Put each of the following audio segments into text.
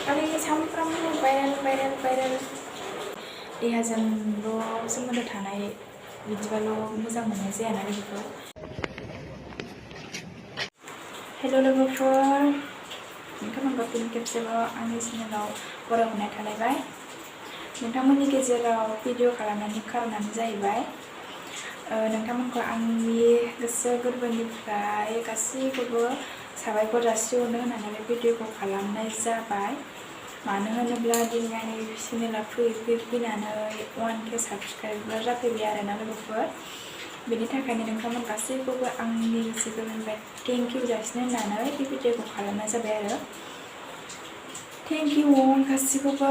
खालि सानफ्रामबो भाइरेल देहाजोंल' सोमोन्दो थानाय बिदिबाल' मोजां मोननाय जायाना लोगोफोर। हेल' लोगोफोर, नोंथांमोनखौ फिन खेबसेबाव आंनि चेनेलाव बरायहरनाय थालायबाय। नोंथांमोननि गेजेराव भिडिअ खालामनायनि खारनानो जाहैबाय नोंथांमोनखौ आंनि गोसो गोरबोनिफ्राय गासैखौबो साबायखर जासिहरनो होननानै बे भिडिअखौ खालामनाय जाबाय। मानो होनोब्ला दिनै आंनि चेनेला फैनानै 1K साबस्क्राइबार जाफैबाय आरोना लोगोफोर। बेनि थाखायनो नोंथांमोन गासैखौबो आंनि गोसो गोरबोनिफ्राय थेंक इउ जासिनो होननानै बे भिडिअखौ खालामनाय जाबाय आरो। थेंक इउ गासैखौबो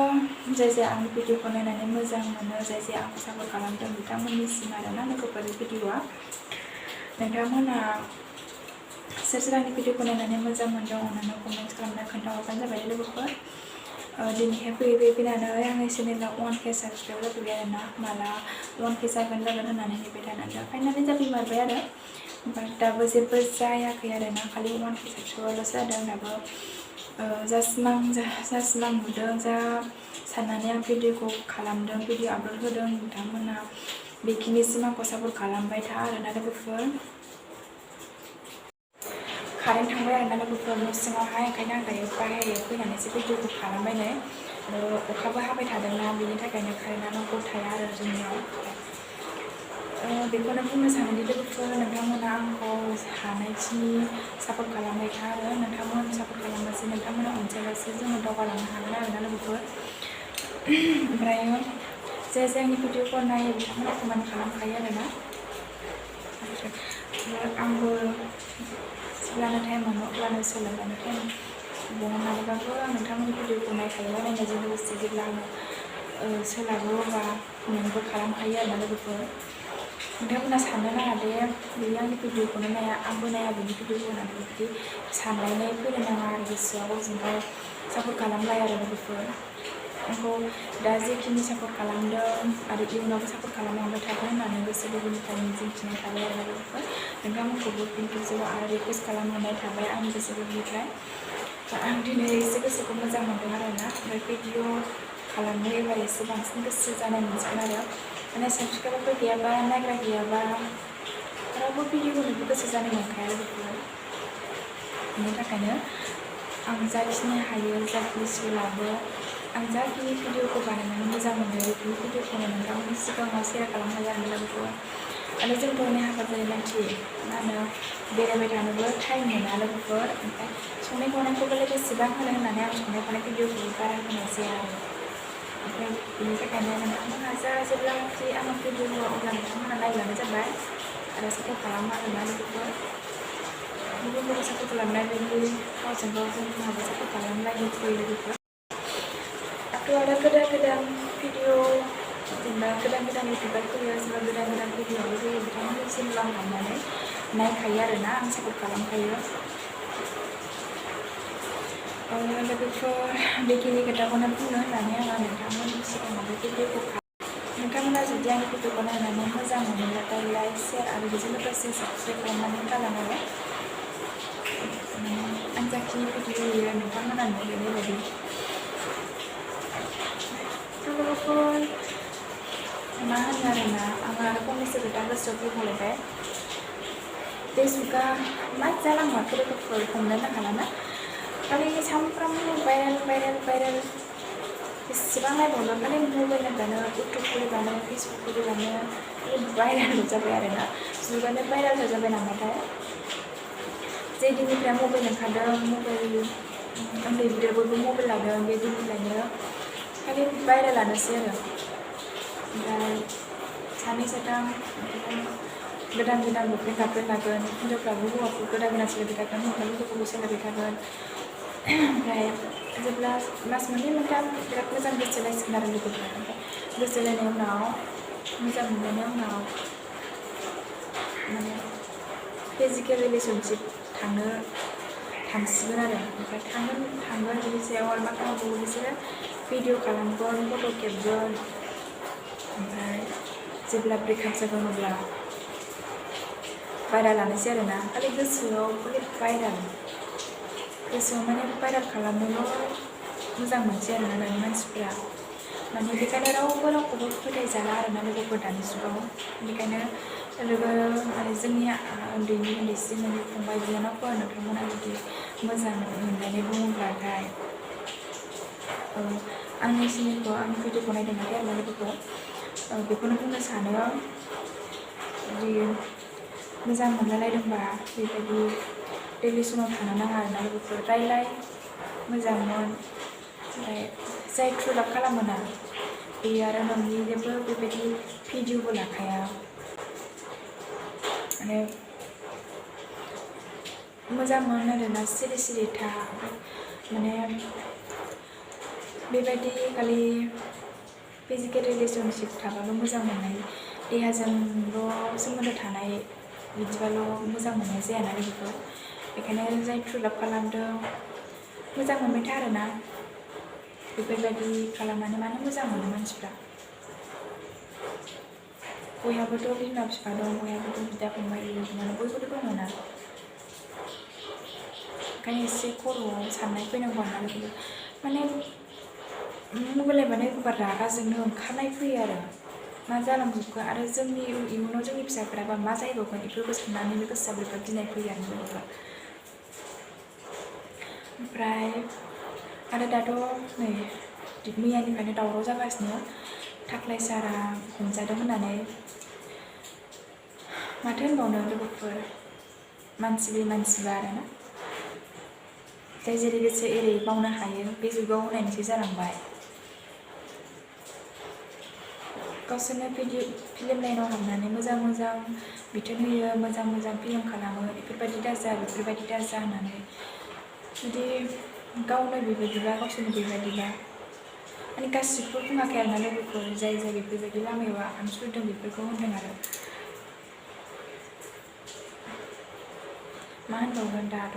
जाय आंनि भिडिअखौ नायनानै मोजां मोनो, जाय आंखौ सापर्ट खालामदों बिथांमोननिसिम आरोना लोगोफोर। बे भिडिअआ नोंथांमोना सोर आंनि भिडिअखौ नायनानै मोजां मोनदों अननानै कमेन्ट खालामना खोन्थाहरबानो जाबाय लोगोफोर। दिनैहाय फैनानै आंनि चेनेलाव 1K साबस्क्राइब जाफैबाय आरोना। माला 1K जागोन होननानै नेबाय थानानै फाइनालि जाफैमारबाय आरो। ओमफ्राय दाबो जेबो जायाखै आरोना, खालि 1K साबस्क्राइबारल'सो जादों दाबो। जास्ट नां नुदों जा साननानै आं भिडिअखौ खालामदों, भिडिअ आपल'ड होदों। नोंथांमोना बेखिनिसिम आंखौ सापर्ट खालामबाय था आरोना लोगोफोर। कारेन्ट थांबाय आरोना लोगोफोर न' सिङावहाय, ओंखायनो आं दायो बाहेरायाव फैनानैसो भिडिअखौ खालामबाय नै। आरो अखाबो हाबाय थादोंना, बेनि थाखायनो कारेन्टआनो थाया आरो जोंनियाव। बेखौनो बुंनो सानोदि लोगोफोर, नोंथांमोना आंखौ हानायखिनि सापर्ट खालामबाय था आरो। नोंथांमोन सापर्ट खालामबासो, नोंथांमोना अनसायबासो जोङो दावगालांनो हागोन आरोना लोगोफोर। ओमफ्राय जाय आंनि भिडिअखौ नायो बिथांमोना कमेन्ट खालामखायो आरोना। आंबो जेब्लानो टाइम मोनो अब्लानो सोलोंनानै टाइम बहननानैबाबो आं नोंथांमोननि भिडिअखौ नायखायो। नायनायजों लोगोसे जेब्ला आङो सोलाबो अब्ला कमेन्टबो खालामखायो आरोना लोगोफोर। नोंथांमोना साननो नाङा दे बेयो आंनि भिडिअखौनो नाया, आंबो नाया बेनि भिडिअखौ होननानै बिदि सानलायनाय फैनो नाङा आरो गोसोआव। गावजों गाव सापर्ट खालामलायो आरो लोगोफोर। आंखौ दा जेखिनि सापर्ट खालामदों आरो इयुनावबो सापर्ट खालामलांबाय थागोन होननानै गोसो गोरबोनिफ्राय मिजिंथिनाय थाबाय आरो लोगोफोर। नोंथांमोनखौबो फिन खेबसेबाव आरो रिकुवेस्ट खालामहरनाय थाबाय आंनि गोसो गोरबोनिफ्राय। आं दिनै एसे गोसोखौ मोजां मोनदों आरोना। ओमफ्राय भिडिअ खालामनो एबार एसे बांसिन गोसो जानाय मोनसिगोन आरो। माने साबस्क्राइबारफोर गैयाबा, नायग्रा गैयाबा रावबो भिडिअखौ नुनो गोसो जानाय नंखाया लोगोफोर। बेनि थाखायनो आं जाखिनि हायो, जाखिनि सोलाबो, आं जाखिनि भिडिअखौ बानायनानै मोजां मोनो बेफोर भिडिअखौनो नोंथांमोननि सिगाङाव सेयार खालामनो हायो लोगोफोर। आरो जोंथ' अनेक हाबा जानाय मानसि, मा होनो बेरायबाय थानोबो टाइम मोना लोगोफोर। ओमफ्राय संनाय खावनायखौबोलाय बेसेबां होननानै आं संनाय खावनाय भिडिअखौ बारा होनाय जाया आरो। ओमफ्राय बेनि थाखायनो नोंथांमोनहा जेब्ला फ्रि आङो भिडिअ होआ अब्ला नोंथांमोना नायब्लानो जाबाय आरो सापर्ट खालामनो आरोना लोगोफोर। गुबुनफोरखौ सापर्ट खालामनाय बायदि गावजों गाव जोंहाबो सापर्ट खालामलायनो फैयो लोगोफोर। दाथ' आरो गोदान भिडिअ जेनेबा गोदान इउटिउबार फैयो, सोरबा गोदान भिडिअबो फैयो, बिथांमोननि चेनेलाव हाबनानै नायखायो आरोना, आं सापर्ट खालामखायो। लोगोफोर बेखिनि खोथाखौनो बुंनो होननानै आङो नोंथांमोननि सिगाङाव बे भिडिअखौ नोंथांमोना जुदि आंनि भिडिअखौ नायनानै मोजां मोनोब्लाथाय लाइक, शेयार आरो बेजों लोगोसे साबस्क्राइब खालामनानै गालाङो आरो। आं जाखिनि भिडिअ होयो नोंथांमोना नुनाय बायदि। लोगोफोर मा होनो आरोना, आङो आरो फंनैसो खोथा गोसोआव फैबावलायबाय। फेसबुकआ मा जालांमारखो लोगोफोर, हमनोनो हालाना। खालि सानफ्रामबो भाइरेल बेसेबां नायबावनो, खालि मबाइल नायबानो, इउटुब खुलिबानो, फेसबुक खुलिबानो भाइरेल जाबाय आरोना। जुगानो भाइरेल जाबाय नामाथाय। जे दिननिफ्राय मबाइल ओंखारदों, मबाइल उन्दै गिदिर बयबो मबाइल लादों, बे दिननिफ्रायनो खालि भाइरेलानोसै आरो। ओमफ्राय सानै साथाम गोदान बयफ्रेन्ड लागोन, हिनजावफ्राबो हौवाखौ गोदान सोलायबाय थागोन, हौवाफ्राबो हिनजावखौबो सोलायबाय थागोन। ओमफ्राय जेब्ला मास मोननै मोनथाम बिराद मोजां गोसोलायसिगोन आरो लोगोफोरा। ओमफ्राय गोसोलायनायनि उनाव, मोजां मोनलायनायनि उनाव माने फिजिकेल रिलेसनशिप थांसिगोन आरो। ओमफ्राय थांगोन बिनि सायाव आरो मा खालामबावो बिसोरो, भिडिअ खालामगोन, फट' खेबगोन। ओमफ्राय जेब्ला ब्रेकआप जागोन अब्ला भाइरेल लानोसै आरोना। खालि गोसोआव खालि भाइरेल, गोसोआव माने भाइरेल खालामनोल' मोजां मोनसै आरोना दानि मानसिफोरा माने बेखायनो रावबो रावखौबो फोथायजाला आरोना लोगोफोर दानि जुगाव बेखायनो लोगो माने जोंनि उन्दैसिन उन्दै फंबाय बिनानावफोर नोंथांमोना जुदि मोजां मोननानै बुङोब्लाथाय आंनि चेनेलखौ आंनि भिडिअखौ नायदोंमोन आरोना लोगोफोर बेखौनो बुंनो सानो जुदि मोजां मोनलायलायदोंबा बेबायदि रिलेसनाव थानो नाङा आरोना लोगोफोर रायलाय मोजांमोन ओमफ्राय जाय ट्रु लाभ खालामोना बे आरो नोंनि जेबो बेबायदि भिडिअबो लाखाया माने मोजां मोनो आरोना सिरि सिरि था माने बेबायदि खालि फिजिकेल रिलेसनशिप थाबाल' मोजां मोननाय देहाजोंल' सोमोन्दो थानाय बिदिबाल' मोजां मोननाय जायाना लोगोफोर बेखायनो जाय ट्रु लाभ खालामदों मोजां मोनबाय था आरोना बेफोरबायदि खालामनानै मानो मोजां मोनो मानसिफ्रा बयहाबोथ' बिमा बिफा दं बयहाबोथ' बिदा फंबाय बिब' बिनानाव बयबोथ' दङना ओंखायनो एसे खर'आव साननाय फैनांगौ आरोना लोगोफोर माने मबाइल नायबानो एखमबा रागा जोंनो ओंखारनाय फैयो आरो मा जालांजोबखो आरो जोंनि इयुनाव जोंनि फिसाफोराबा मा जाहैबावगोन बेफोरखौ साननानैनो गोसोआ बोरैबा गिनाय फैयो आरो लोगोफोर ओमफ्राय आरो दाथ' नै मैयानिफ्रायनो दावराव जागासिनो थाख्लाय सारा हमजादों होननानै माथो होनबावनो लोगोफोर मानसि बे मानसिबा आरोना जाय जेरै गोसो एरै मावनो हायो बे जुगाव होनायनिसो जालांबाय गावसोरनो फिल्म लाइनाव हाबनानै मोजां मोजां बिथोन होयो मोजां मोजां फिल्म खालामो बेफोरबायदि दाजा होननानै जुदि गावनो बेबायदिबा गावसोरनो बेबायदिबा माने गासिबो बुङाखै आरोना लोगोफोर जाय बेफोरबायदि लामायाव आगान सुरदों बेफोरखौ होनदों आरो मा होनबावगोन दाथ'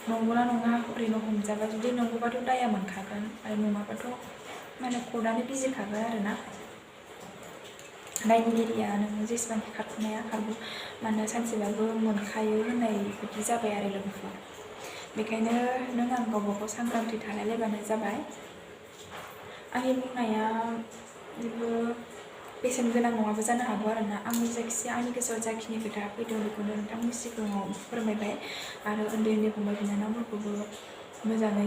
नंगौना नङा ओरैनो हमजाबा जुदि नंगौबाथ' दाया मोनखागोन आरो नङाबाथ' माने कर्टआनो बिजिरखागोन आरोना दायनिगिरिया नोङो जेसेबांखि खारखुमाया खारगौ मानो सानसेबाबो मोनखायो होननाय बिदि जाबाय आरो लोगोफोर बेखायनो नों आं गावबागाव सांग्रांथि थालायलायबानो जाबाय आंनि बुंनाया जेबो बेसेन गोनां नङाबो जानो हागौ आरोना आंनि जायखिजाया आंनि गोसोआव जाखिनि खोथा फैदों बेखौनो नोंथांमोननि सिगाङाव फोरमायबाय आरो उन्दै उन्दै फंबाय बिनानावफोरखौबो मोजाङै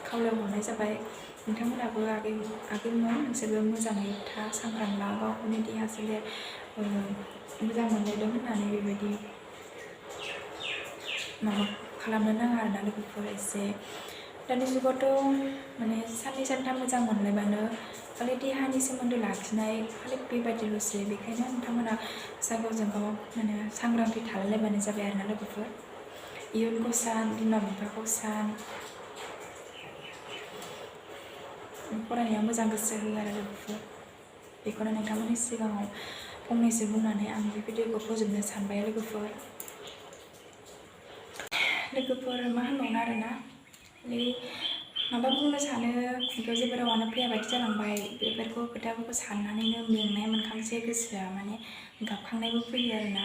खावलायहरनाय जाबाय नोंथांमोनहाबो आगैमोन नोंसोरबो मोजाङै था सांग्रां ला गावखौनो देहा सोलेर मोजां मोनलायदों होननानै बेबायदि माबा खालामनो नाङा आरोना लोगोफोर एसे दानि जुगावथ' माने साननै सानथाम मोजां मोनलायबानो खालि देहानि सोमोन्दो लाखिनाय खालि बेबायदिल'सै बेखायनो नोंथांमोना गावजों गाव माने सांग्रांथि थालायलायबानो जाबाय आरोना लोगोफोर इयुनखौ सान बिमा बिफाखौ सान फरायनायाव मोजां गोसो हो आरो लोगोफोर बेखौनो नोंथांमोननि सिगाङाव फंनैसो बुंनानै आं बे भिडिअखौ फोजोबनो सानबाय लोगोफोर मा होनबावनो आरोना माबा बुंनो सानो खुगायाव जेबो रावानो फैया बायदि जालांबाय बेफोरखौ खोथाफोरखौ साननानैनो मेंनाय मोनखांसै गोसोआ माने गाबखांनायबो फैयो आरोना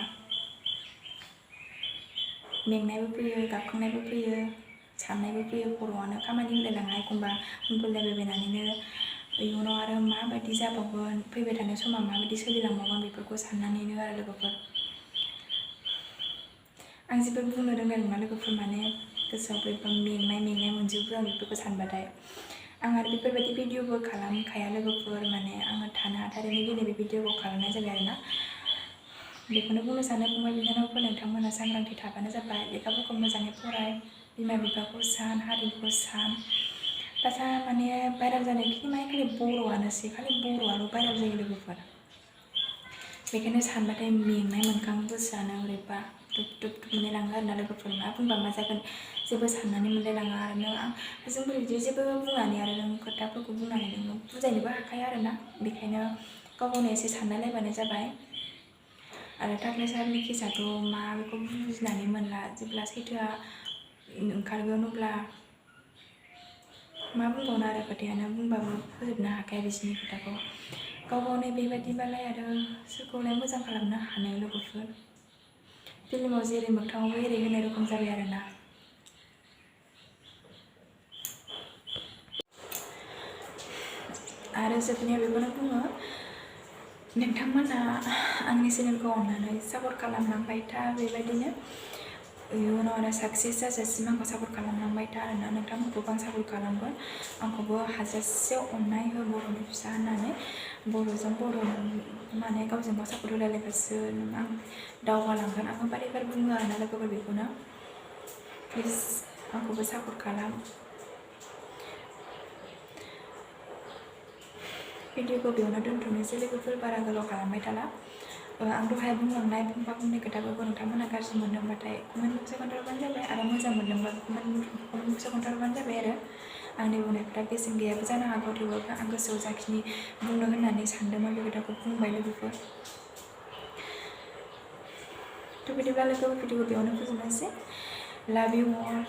मेंनायबो फैयो गाबखांनायबो फैयो साननायबो फैयो खर'आनो खामानि होलायलाङा एखमबा उन्दुलायबायबायनानैनो इयुनाव आरो माबायदि जाबावगोन फैबाय थानाय समा माबायदि सोलिलांबावगोन बेफोरखौ साननानैनो आरो लोगोफोर आं जेबो बुंनो रोंनाय नङा लोगोफोर माने गोसोआव बोरैबा मेंनाय मोनजोबो आं बेफोरखौ सानबाथाय आं आरो बेफोरबायदि भिडिअबो खालामखाया लोगोफोर माने आङो थानो हाथारैनो दिनै बे भिडिअखौ खालामनाय जाबाय आरोना बेखौनो बुंनो सानो फंबाय बिनानावफोर नोंथांमोना सांग्रांथि थाबानो जाबाय लेखाफोरखौ मोजाङै फराय बिमा बिफाखौ सान हारिखौ सान दासा माने भाइरेल जानायखिनि माने खालि बर'आनोसै खालि बर'आल' भाइरेल जायो लोगोफोर बेखायनो सानबाथाय मेंनाय मोनखाङो गोसोआनो बोरैबा दुब दुब मोनलायलाङो आरोना लोगोफोर मा बुंबा मा जागोन जेबो साननानै मोनलायलाङा आरो नों जोंबो बिदि जेबो बुंनानै आरो नों खोथाफोरखौ बुंनानै नोङो बुजायनोबो हाखाया आरोना बेखायनो गाव गावनो एसे सानलायलायबानो जाबाय आरो थाख्लाय सारनि केसआथ' मा बेखौ बुजिनानै मोनला जेब्ला सैथोआ ओंखारगोन अब्ला मा बुंबावनो आरो खोथायानो बुंबाबो फोजोबनो हाखाया बिसोरनि खोथाखौ गाव गावनो बेबायदिबालाय आरो सोरखौलाय मोजां खालामनो हानो लोगोफोर फिल्माव जेरै मोगथाङावबो एरै होनाय रखम जाबाय आरोना आरो जोबनायाव बेखौनो बुङो, नोंथांमोना आंनि चेनेलखौ अननानै सापर्ट खालामलांबाय था, बेबायदिनो इयुनाव आरो साक्सेस जाजासिम आंखौ सापर्ट खालामलांबाय था आरोना। नोंथांमोनखौबो आं सापर्ट खालामगोन, आंखौबो हाजासे अननाय हो बर'नि फिसा होननानै। बर'जों बर' माने गावजों गाव सापर्ट होलायलायबासो आं दावगालांगोन। आङो बारे बारे बुङो आरोना लोगोफोर बेखौनो, प्लिज आंखौबो सापर्ट खालाम। भिडिअखौ बेयावनो दोनथ'नोसै लोगोफोर, बारा गोलाव खालामबाय थाला। आं दहाय बुंलांनाय बुंनाय खोथाफोरखौ नोंथांमोना गाज्रि मोनदोंबाथाय कमेन्ट बक्सआव खोन्थाहरबानो जाबाय, आरो मोजां मोनदोंबा कमेन्ट बक्सआव खोन्थाहरबानो जाबाय आरो। आंनि बुंनायफ्रा बेसेन गैयाबो जानो हागौ, थेवबाबो आं गोसोआव जाखिनि बुंनो होननानै सानदोंमोन बे खोथाखौ बुंबाय लोगोफोर। थ' बिदिब्ला लोगोफोर भिडिअखौ बेयावनो फोजोबनोसै। लाभ इउ अल।